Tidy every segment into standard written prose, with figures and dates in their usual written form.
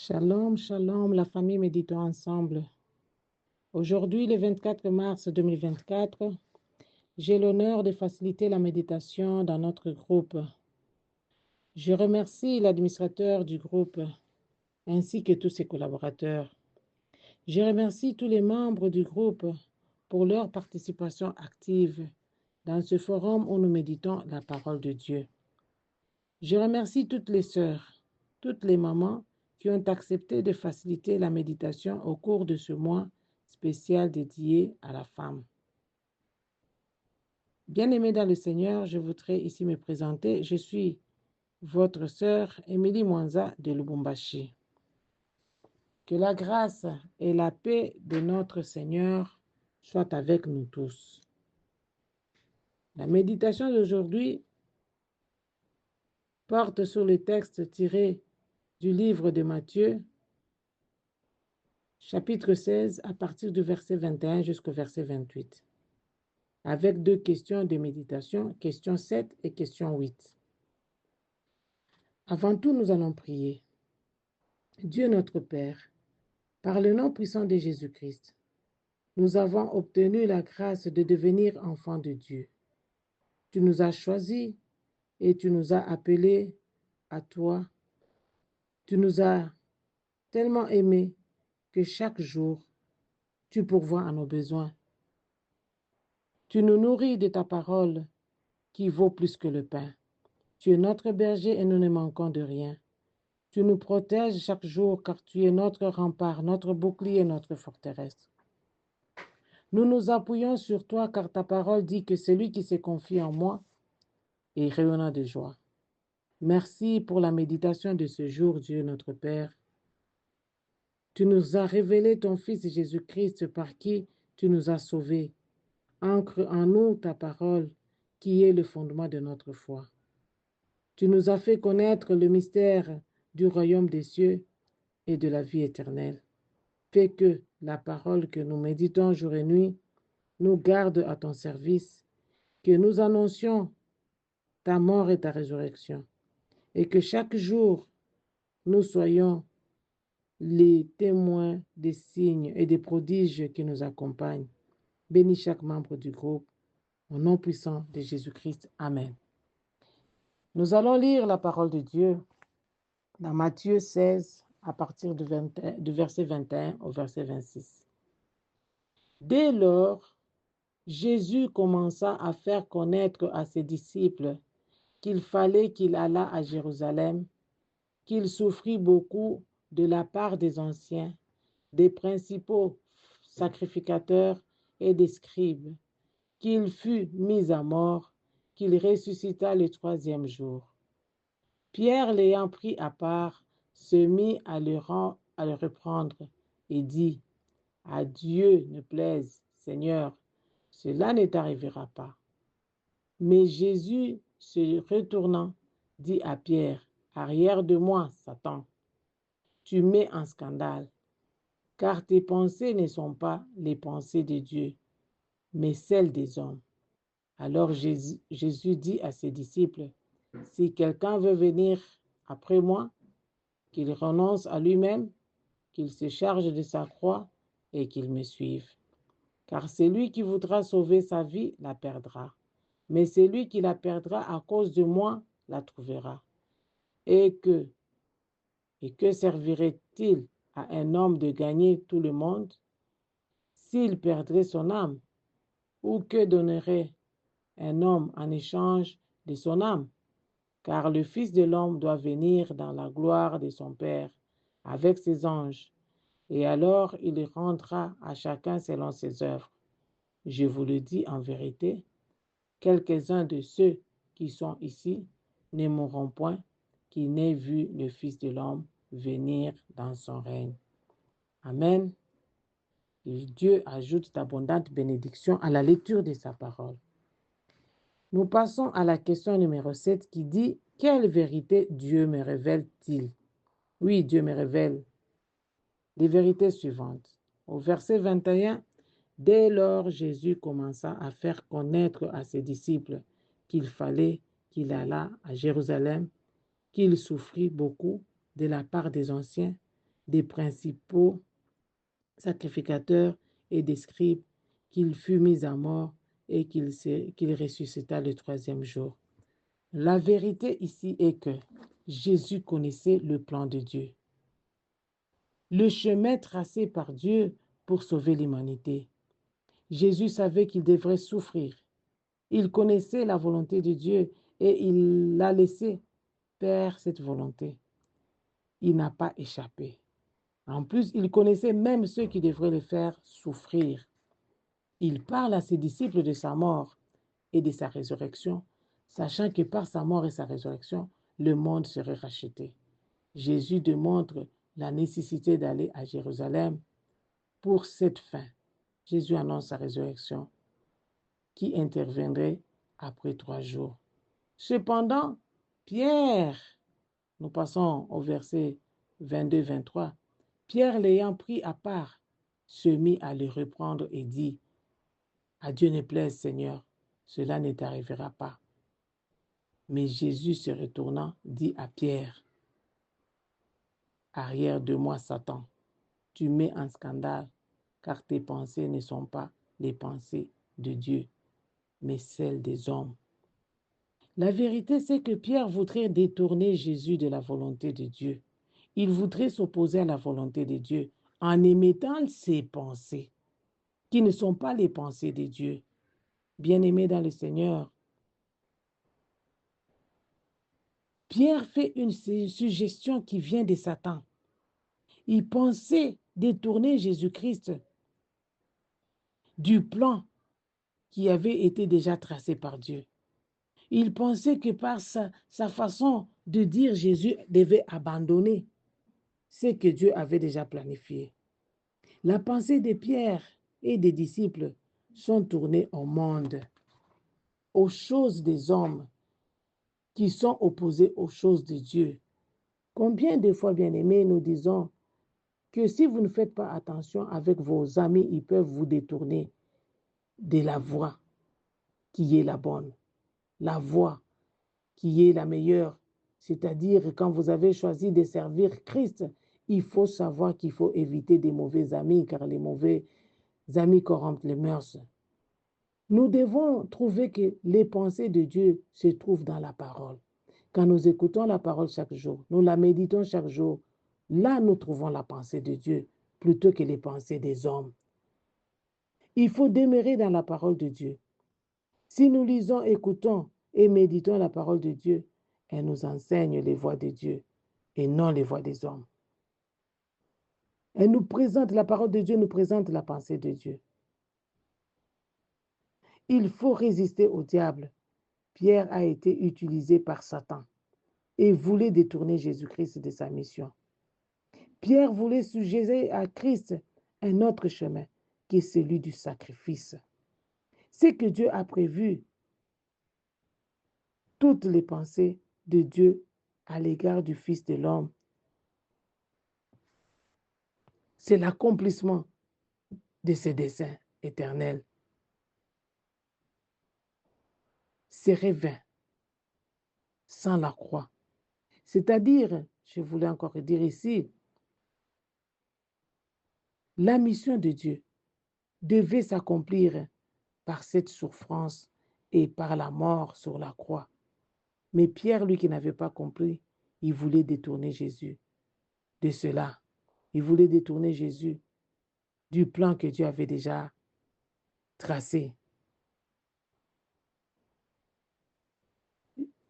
Shalom, shalom, la famille méditons ensemble. Aujourd'hui, le 24 mars 2024, j'ai l'honneur de faciliter la méditation dans notre groupe. Je remercie l'administrateur du groupe ainsi que tous ses collaborateurs. Je remercie tous les membres du groupe pour leur participation active dans ce forum où nous méditons la parole de Dieu. Je remercie toutes les sœurs, toutes les mamans qui ont accepté de faciliter la méditation au cours de ce mois spécial dédié à la femme. Bien-aimés dans le Seigneur, je voudrais ici me présenter. Je suis votre sœur Émilie Mwanza de Lubumbashi. Que la grâce et la paix de notre Seigneur soient avec nous tous. La méditation d'aujourd'hui porte sur le texte tiré du livre de Matthieu, chapitre 16, à partir du verset 21 jusqu'au verset 28, avec deux questions de méditation, question 7 et question 8. Avant tout, nous allons prier. Dieu notre Père, par le nom puissant de Jésus-Christ, nous avons obtenu la grâce de devenir enfants de Dieu. Tu nous as choisis et tu nous as appelés à toi. Tu nous as tellement aimés que chaque jour, tu pourvois à nos besoins. Tu nous nourris de ta parole qui vaut plus que le pain. Tu es notre berger et nous ne manquons de rien. Tu nous protèges chaque jour car tu es notre rempart, notre bouclier, notre forteresse. Nous nous appuyons sur toi car ta parole dit que celui qui se confie en moi est rayonnant de joie. Merci pour la méditation de ce jour, Dieu notre Père. Tu nous as révélé ton Fils Jésus-Christ par qui tu nous as sauvés. Ancre en nous ta parole qui est le fondement de notre foi. Tu nous as fait connaître le mystère du royaume des cieux et de la vie éternelle. Fais que la parole que nous méditons jour et nuit nous garde à ton service, que nous annoncions ta mort et ta résurrection, et que chaque jour nous soyons les témoins des signes et des prodiges qui nous accompagnent. Bénis chaque membre du groupe, au nom puissant de Jésus-Christ. Amen. Nous allons lire la parole de Dieu dans Matthieu 16, à partir du verset 21 au verset 26. Dès lors, Jésus commença à faire connaître à ses disciples qu'il fallait qu'il allât à Jérusalem, qu'il souffrit beaucoup de la part des anciens, des principaux sacrificateurs et des scribes, qu'il fût mis à mort, qu'il ressuscita le troisième jour. Pierre, l'ayant pris à part, se mit à le reprendre et dit, « À Dieu ne plaise, Seigneur, cela ne t'arrivera pas. » Mais Jésus, se retournant, dit à Pierre, « Arrière de moi, Satan, tu mets en scandale, car tes pensées ne sont pas les pensées de Dieu, mais celles des hommes. » Alors Jésus dit à ses disciples, « Si quelqu'un veut venir après moi, qu'il renonce à lui-même, qu'il se charge de sa croix et qu'il me suive. Car celui qui voudra sauver sa vie la perdra, mais celui qui la perdra à cause de moi la trouvera. Et que servirait-il à un homme de gagner tout le monde s'il perdrait son âme? Ou que donnerait un homme en échange de son âme? Car le Fils de l'homme doit venir dans la gloire de son Père avec ses anges, et alors il rendra à chacun selon ses œuvres. Je vous le dis en vérité, quelques-uns de ceux qui sont ici ne mourront point, qui n'aient vu le Fils de l'homme venir dans son règne. Amen. Et Dieu ajoute d'abondantes bénédictions à la lecture de sa parole. Nous passons à la question numéro 7 qui dit « Quelle vérité Dieu me révèle-t-il » Oui, Dieu me révèle les vérités suivantes. Au verset 21, dès lors, Jésus commença à faire connaître à ses disciples qu'il fallait qu'il allât à Jérusalem, qu'il souffrit beaucoup de la part des anciens, des principaux sacrificateurs et des scribes, qu'il fut mis à mort et qu'il ressuscita le troisième jour. La vérité ici est que Jésus connaissait le plan de Dieu, le chemin tracé par Dieu pour sauver l'humanité. Jésus savait qu'il devrait souffrir. Il connaissait la volonté de Dieu et il l'a laissé faire cette volonté. Il n'a pas échappé. En plus, il connaissait même ceux qui devraient le faire souffrir. Il parle à ses disciples de sa mort et de sa résurrection, sachant que par sa mort et sa résurrection, le monde serait racheté. Jésus démontre la nécessité d'aller à Jérusalem pour cette fin. Jésus annonce sa résurrection qui interviendrait après 3 jours. Cependant, Pierre, nous passons au verset 22-23, Pierre l'ayant pris à part, se mit à le reprendre et dit, « À Dieu ne plaise, Seigneur, cela ne t'arrivera pas. » Mais Jésus se retournant, dit à Pierre, « Arrière de moi, Satan, tu mets en scandale, car tes pensées ne sont pas les pensées de Dieu, mais celles des hommes. » La vérité, c'est que Pierre voudrait détourner Jésus de la volonté de Dieu. Il voudrait s'opposer à la volonté de Dieu en émettant ses pensées, qui ne sont pas les pensées de Dieu. Bien-aimé dans le Seigneur, Pierre fait une suggestion qui vient de Satan. Il pensait détourner Jésus-Christ du plan qui avait été déjà tracé par Dieu. Il pensait que par sa façon de dire, Jésus devait abandonner ce que Dieu avait déjà planifié. La pensée de Pierre et des disciples sont tournées au monde, aux choses des hommes qui sont opposées aux choses de Dieu. Combien de fois, bien-aimés, nous disons que si vous ne faites pas attention avec vos amis, ils peuvent vous détourner de la voie qui est la bonne, la voie qui est la meilleure. C'est-à-dire, quand vous avez choisi de servir Christ, il faut savoir qu'il faut éviter des mauvais amis, car les mauvais amis corrompent les mœurs. Nous devons trouver que les pensées de Dieu se trouvent dans la parole. Quand nous écoutons la parole chaque jour, nous la méditons chaque jour, là nous trouvons la pensée de Dieu plutôt que les pensées des hommes. Il faut demeurer dans la parole de Dieu. Si nous lisons, écoutons et méditons la parole de Dieu, elle nous enseigne les voies de Dieu et non les voies des hommes. Elle nous présente, la parole de Dieu nous présente la pensée de Dieu. Il faut résister au diable. Pierre a été utilisé par Satan et voulait détourner Jésus-Christ de sa mission. Pierre voulait suggérer à Christ un autre chemin, qui est celui du sacrifice. C'est que Dieu a prévu toutes les pensées de Dieu à l'égard du Fils de l'homme. C'est l'accomplissement de ses desseins éternels. Serait vain sans la croix. C'est-à-dire, je voulais encore dire ici, la mission de Dieu devait s'accomplir par cette souffrance et par la mort sur la croix. Mais Pierre, lui qui n'avait pas compris, il voulait détourner Jésus de cela. Il voulait détourner Jésus du plan que Dieu avait déjà tracé.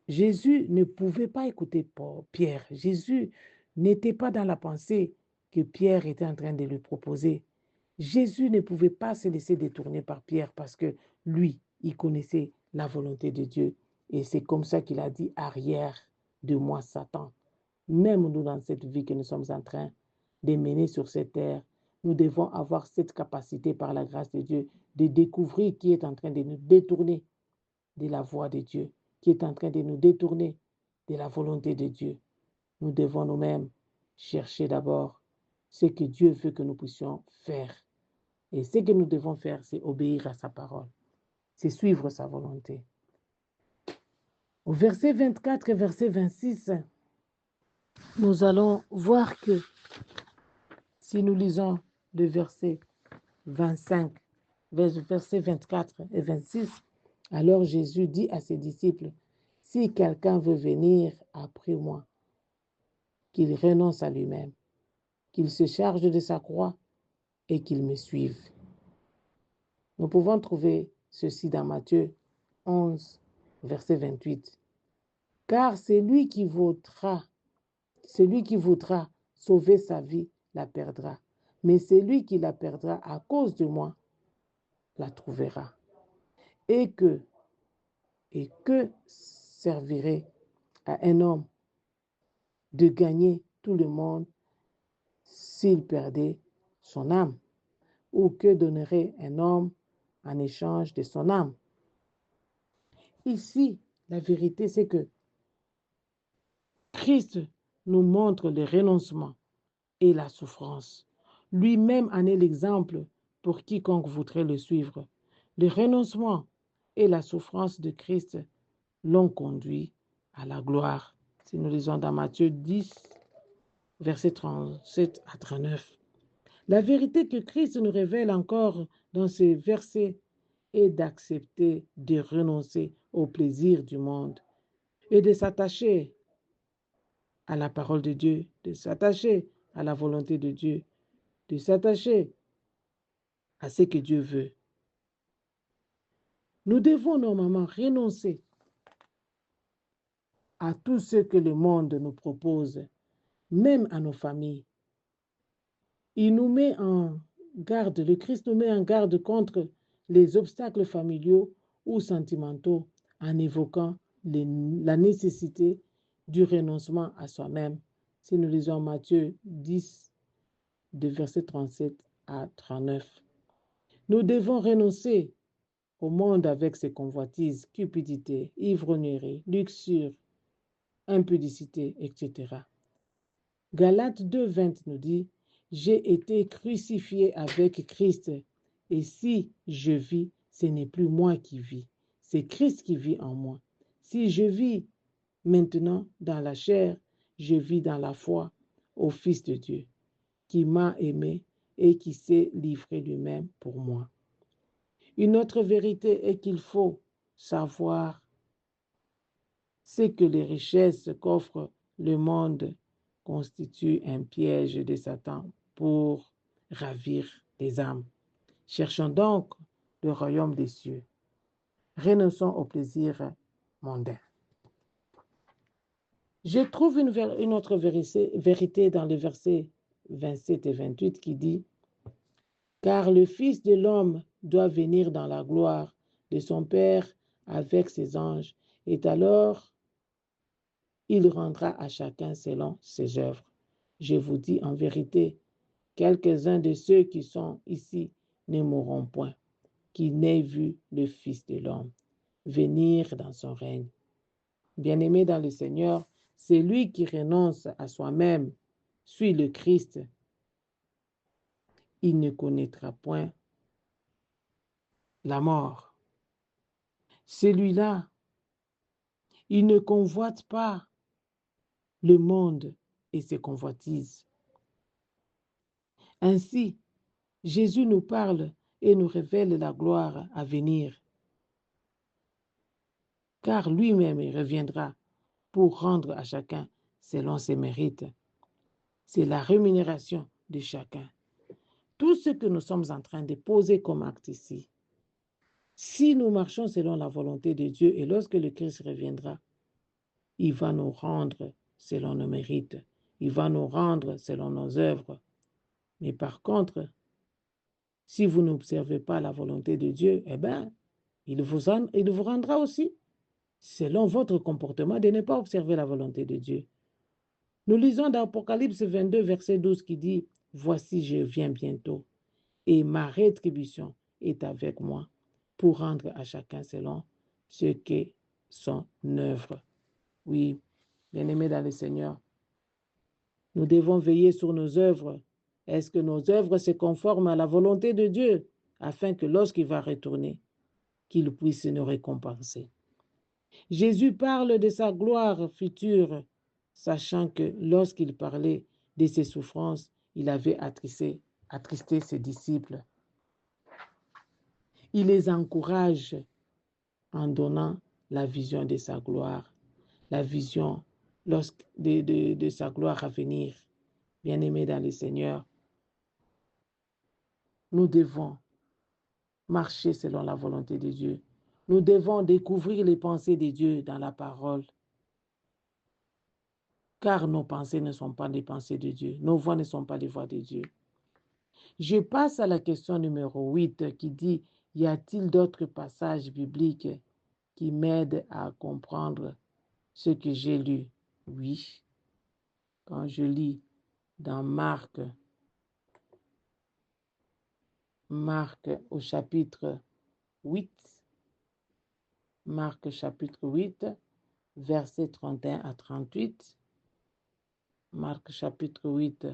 Jésus ne pouvait pas écouter Pierre. Jésus n'était pas dans la pensée que Pierre était en train de lui proposer. Jésus ne pouvait pas se laisser détourner par Pierre parce que lui, il connaissait la volonté de Dieu. Et c'est comme ça qu'il a dit, arrière de moi, Satan. Même nous, dans cette vie que nous sommes en train de mener sur cette terre, nous devons avoir cette capacité par la grâce de Dieu de découvrir qui est en train de nous détourner de la voie de Dieu, qui est en train de nous détourner de la volonté de Dieu. Nous devons nous-mêmes chercher d'abord ce que Dieu veut que nous puissions faire. Et ce que nous devons faire, c'est obéir à sa parole. C'est suivre sa volonté. Au verset 24 et verset 26, nous allons voir que Si nous lisons le verset 25, versets 24 et 26, alors Jésus dit à ses disciples, « Si quelqu'un veut venir après moi, qu'il renonce à lui-même, qu'il se charge de sa croix et qu'il me suive. » Nous pouvons trouver ceci dans Matthieu 11, verset 28. « Car celui qui voudra sauver sa vie la perdra, mais celui qui la perdra à cause de moi la trouvera. Et que servirait à un homme de gagner tout le monde s'il perdait son âme? Ou que donnerait un homme en échange de son âme? » Ici, la vérité, c'est que Christ nous montre le renoncement et la souffrance. Lui-même en est l'exemple pour quiconque voudrait le suivre. Le renoncement et la souffrance de Christ l'ont conduit à la gloire. Si nous lisons dans Matthieu 10, versets 37 à 39. La vérité que Christ nous révèle encore dans ces versets est d'accepter de renoncer au plaisir du monde et de s'attacher à la parole de Dieu, de s'attacher à la volonté de Dieu, de s'attacher à ce que Dieu veut. Nous devons normalement renoncer à tout ce que le monde nous propose, même à nos familles. Il nous met en garde, le Christ nous met en garde contre les obstacles familiaux ou sentimentaux en évoquant la nécessité du renoncement à soi-même. Si nous lisons Matthieu 10, de versets 37 à 39. Nous devons renoncer au monde avec ses convoitises, cupidité, ivrognerie, luxure, impudicité, etc. Galates 2, 20 nous dit, « J'ai été crucifié avec Christ, et si je vis, ce n'est plus moi qui vis, c'est Christ qui vit en moi. Si je vis maintenant dans la chair, je vis dans la foi au Fils de Dieu, qui m'a aimé et qui s'est livré lui-même pour moi. » Une autre vérité est qu'il faut savoir ce que les richesses qu'offre le monde constituent un piège de Satan pour ravir les âmes. Cherchons donc le royaume des cieux. Renonçons au plaisir mondain. Je trouve une autre vérité dans les versets 27 et 28 qui dit « Car le Fils de l'homme doit venir dans la gloire de son Père avec ses anges, et alors il rendra à chacun selon ses œuvres. Je vous dis en vérité, quelques-uns de ceux qui sont ici ne mourront point, qui n'aient vu le Fils de l'homme venir dans son règne. » Bien-aimé dans le Seigneur, celui qui renonce à soi-même, suit le Christ, il ne connaîtra point la mort. Celui-là, il ne convoite pas le monde et ses convoitises. Ainsi, Jésus nous parle et nous révèle la gloire à venir, car lui-même reviendra pour rendre à chacun selon ses mérites. C'est la rémunération de chacun. Tout ce que nous sommes en train de poser comme acte ici, si nous marchons selon la volonté de Dieu et lorsque le Christ reviendra, il va nous rendre selon nos mérites, il va nous rendre selon nos œuvres. Mais par contre, si vous n'observez pas la volonté de Dieu, eh bien, il vous rendra aussi selon votre comportement de ne pas observer la volonté de Dieu. Nous lisons dans Apocalypse 22, verset 12 qui dit « Voici, je viens bientôt, et ma rétribution est avec moi pour rendre à chacun selon ce qu'est son œuvre. » Oui, bien-aimés dans le Seigneur, nous devons veiller sur nos œuvres. Est-ce que nos œuvres se conforment à la volonté de Dieu afin que lorsqu'il va retourner, qu'il puisse nous récompenser? Jésus parle de sa gloire future, sachant que lorsqu'il parlait de ses souffrances, il avait attristé ses disciples. Il les encourage en donnant la vision de sa gloire, la vision de sa gloire à venir. Bien-aimés dans le Seigneur, nous devons marcher selon la volonté de Dieu. Nous devons découvrir les pensées de Dieu dans la parole, car nos pensées ne sont pas les pensées de Dieu. Nos voix ne sont pas les voix de Dieu. Je passe à la question numéro 8 qui dit, y a-t-il d'autres passages bibliques qui m'aident à comprendre ce que j'ai lu? Oui, quand je lis dans Marc au chapitre 8, Marc chapitre 8, versets 31 à 38, Marc chapitre 8,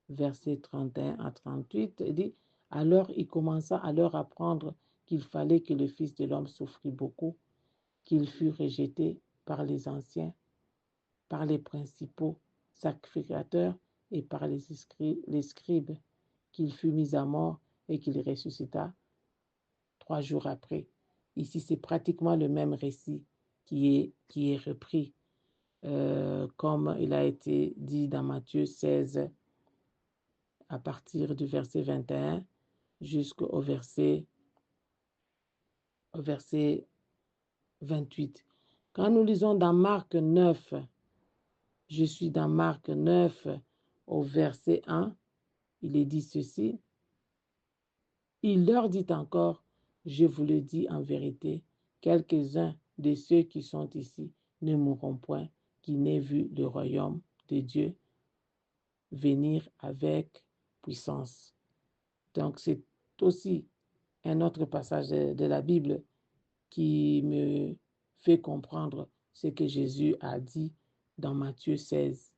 versets 31 à 38, il dit, alors il commença à leur apprendre qu'il fallait que le Fils de l'homme souffrit beaucoup, qu'il fût rejeté par les anciens, par les principaux sacrificateurs et par les scribes, qu'il fut mis à mort et qu'il ressuscita 3 jours après. Ici, c'est pratiquement le même récit qui est repris, comme il a été dit dans Matthieu 16, à partir du verset 21 jusqu'au verset 28. Quand nous lisons dans Marc 9, je suis dans Marc 9 au verset 1, il est dit ceci. Il leur dit encore, je vous le dis en vérité, quelques-uns de ceux qui sont ici ne mourront point, qui n'aient vu le royaume de Dieu venir avec puissance. Donc c'est aussi un autre passage de la Bible qui me fait comprendre ce que Jésus a dit dans Matthieu 16.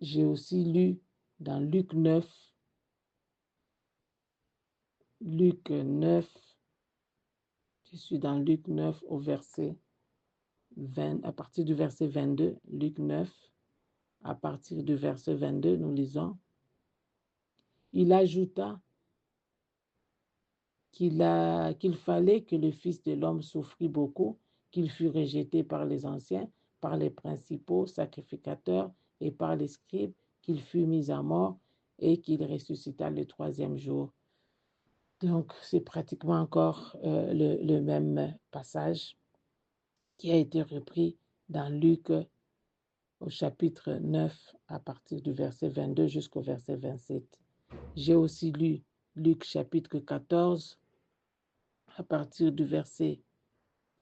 J'ai aussi lu dans Luc 9, je suis dans Luc 9 au verset 20, à partir du verset 22, Luc 9, à partir du verset 22, nous lisons, il ajouta qu'il fallait que le Fils de l'homme souffrit beaucoup, qu'il fût rejeté par les anciens, par les principaux sacrificateurs et par les scribes, qu'il fût mis à mort et qu'il ressuscita le 3e jour. Donc, c'est pratiquement encore le même passage qui a été repris dans Luc au chapitre 9 à partir du verset 22 jusqu'au verset 27. J'ai aussi lu Luc chapitre 14 à partir du verset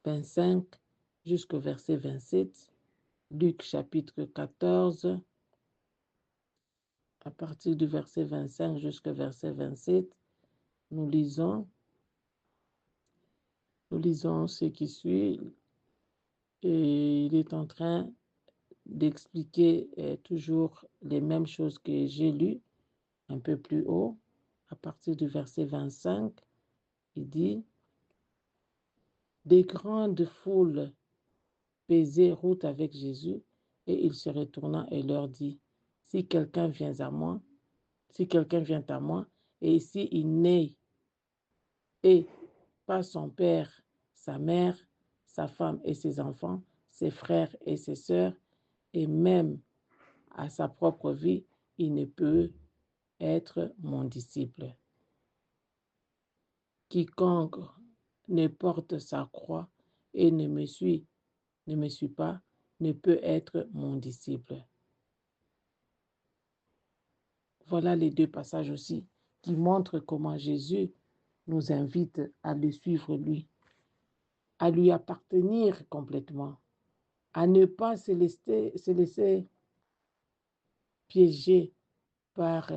25 jusqu'au verset 27. Luc chapitre 14 à partir du verset 25 jusqu'au verset 27. Nous lisons ce qui suit et il est en train d'expliquer toujours les mêmes choses que j'ai lues un peu plus haut. À partir du verset 25, il dit « Des grandes foules faisaient route avec Jésus et il se retourna et leur dit « Si quelqu'un vient à moi, et s'il n'est et pas son père, sa mère, sa femme et ses enfants, ses frères et ses sœurs, et même à sa propre vie, il ne peut être mon disciple. Quiconque ne porte sa croix et ne me suit pas, ne peut être mon disciple. » Voilà les deux passages aussi qui montrent comment Jésus nous invite à le suivre lui, à lui appartenir complètement, à ne pas se laisser piéger par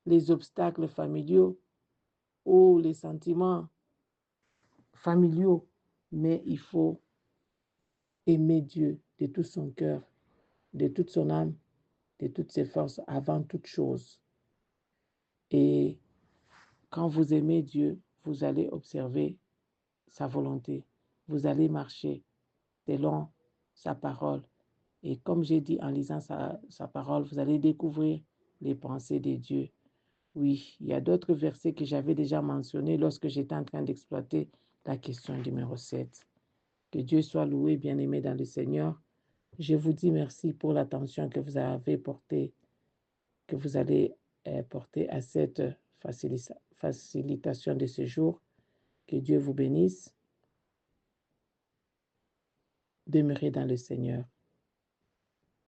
les obstacles familiaux ou les sentiments familiaux, mais il faut aimer Dieu de tout son cœur, de toute son âme, de toutes ses forces, avant toute chose. Et quand vous aimez Dieu, vous allez observer sa volonté. Vous allez marcher selon sa parole. Et comme j'ai dit, en lisant sa parole, vous allez découvrir les pensées de Dieu. Oui, il y a d'autres versets que j'avais déjà mentionnés lorsque j'étais en train d'exploiter la question numéro 7. Que Dieu soit loué, bien-aimé dans le Seigneur. Je vous dis merci pour l'attention que vous avez portée, que vous allez porter à cette facilitation de ce jour. Que Dieu vous bénisse. Demeurez dans le Seigneur.